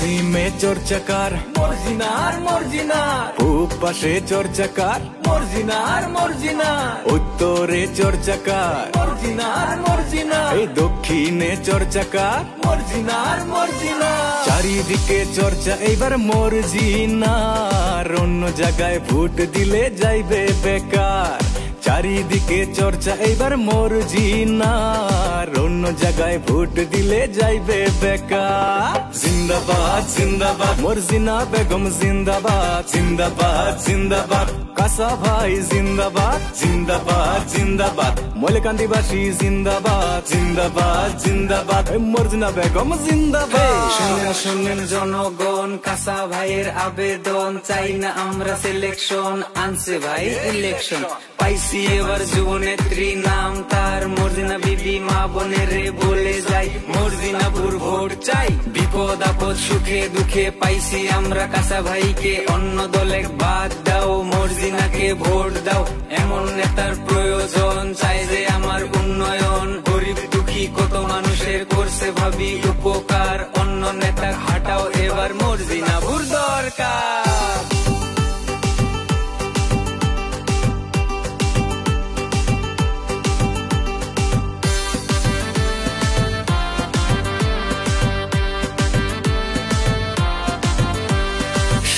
পশ্চিমে চর্চাকার মর্জিনার মর্জিনার, পূব পাশে চর্চাকার মর্জিনার মর্জিনার, উত্তরে চর্চাকার মর্জিনার মর্জিনার, এই দক্ষিণে চর্চাকার মর্জিনার মর্জিনার। চারিদিকে চর্চা এইবার মর্জিনার, অন্য জায়গায় ভোট দিলে যাইবে বেকার। চারিদিকে চর্চা এইবার মর্জিনার, অন্য জায়গায় ভোট দিলে যাইবে বেকার। জিন্দাবাদ জিন্দাবাদ মর্জিনা বেগম, জিন্দাবাদ জিন্দাবাদ জিন্দাবাদ কাসা ভাই, জিন্দাবাদ জিন্দাবাদ জিন্দাবাদ ময়লাকান্দিবাসী, জিন্দাবাদ জিন্দাবাদ জিন্দাবাদ মর্জিনা বেগম, জিন্দাবাদ। শুনেন শুনেন জনগণ, কাসা ভাইয়ের আবেদন, চাই না আমরা সিলেকশন, আনছে ভাই ইলেকশন। পাইছি এবার যুবনেত্রী, নাম তার মর্জিনা বিবি, মা বোনের রে বলে যাই মর্জিনাপুর ভোট চাই। বিপদ আপদ সুখে দুঃখে পাইছি আমরা কাসা ভাইকে, অন্য দলে বাদ দাও, মর্জিনাকে ভোট দাও। এমন নেতার প্রয়োজন, চাই যে আমার উন্নয়ন, গরিব দুঃখী কত মানুষের করছে ভাবি উপকার। অন্য নেতা হাটাও, এবার মর্জিনাপুর দরকার।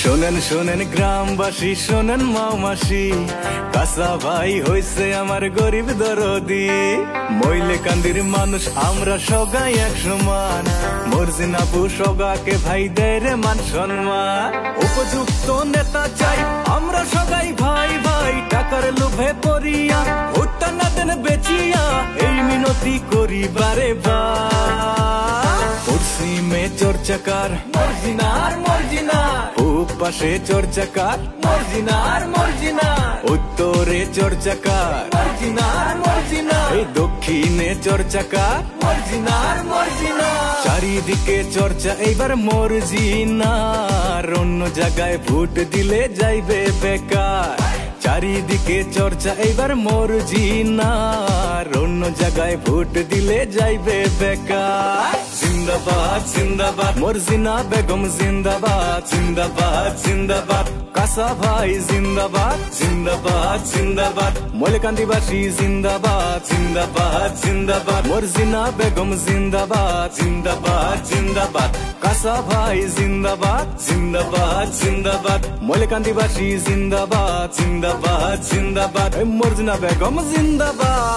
শোনেন শোনেন গ্রামবাসী, শোনেন মাওমাসি, কাসা ভাই হইছে আমার গরিব দরদি। ময়লাকান্দির মানুষ আমরা সবাই এক সমান, মর্জিনাপু সগাকে ভাই দেয় রে মান সম্মান। উপযুক্ত নেতা চাই আমরা সবাই ভাই ভাই, টাকার লোভে পড়িয়া ভোটটা না দেন বেচিয়া, এই মিনতি করি বারে বার। পশ্চিমে চর্চাকার মর্জিনার মর্জিনার, পূব পাশে চর্চাকার মর্জিনার মর্জিনার, উত্তরে চর্চাকার মর্জিনার মর্জিনার, এই দক্ষিণে চর্চাকার মর্জিনার মর্জিনার। চারিদিকে চর্চা এইবার মর্জিনার, অন্য জায়গায় ভোট দিলে যাইবে বেকার। চারিদিকে চর্চা এইবার মর্জিনার, অন্য জায়গায় ভোট দিলে যাইবে বেকার। জিন্দাবাদ জিন্দাবাদ মর্জিনা বেগম, জিন্দাবাদ জিন্দাবাদ জিন্দাবাদ কাসা ভাই, জিন্দাবাদ জিন্দাবাদ জিন্দাবাদ ময়লাকান্দিবাসী, জিন্দাবাদ জিন্দাবাদ জিন্দাবাদ মর্জিনা বেগম, জিন্দাবাদ জিন্দাবাদ জিন্দাবাদ কাসা ভাই, জিন্দাবাদ জিন্দাবাদ জিন্দাবাদ ময়লাকান্দিবাসী, জিন্দাবাদ জিন্দাবাদ জিন্দাবাদ মর্জিনা বেগম, জিন্দাবাদ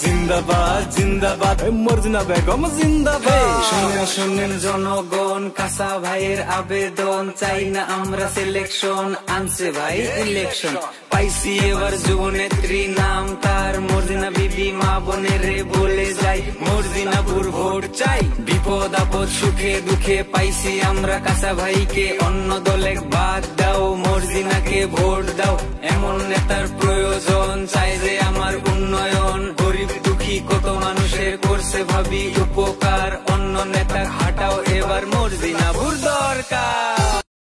জিন্দাবাদ জিন্দাবাদ মর্জিনা বেগম, জিন্দাবাদ। শুনেন শুনেন জনগণ, কাসা ভাইয়ের আবেদন, চাই না আমরা সিলেকশন, আনছে ভাই ইলেকশন। পাইছি এবার যুবনেত্রী, নাম তার মর্জিনা বিবি, মা বোনের রে বলে যাই মর্জিনাপুর ভোট চাই। বিপদ আপদ সুখে দুঃখে পাইছি আমরা কাসা ভাইকে, অন্য দলে বাদ দাও, মর্জিনাকে ভোট দাও। এমন নেতার প্রয়োজন, চাই যে আমার উন্নয়ন, গরিব দুঃখী কত মানুষের করছে ভাবি উপকার। অন্য নেতা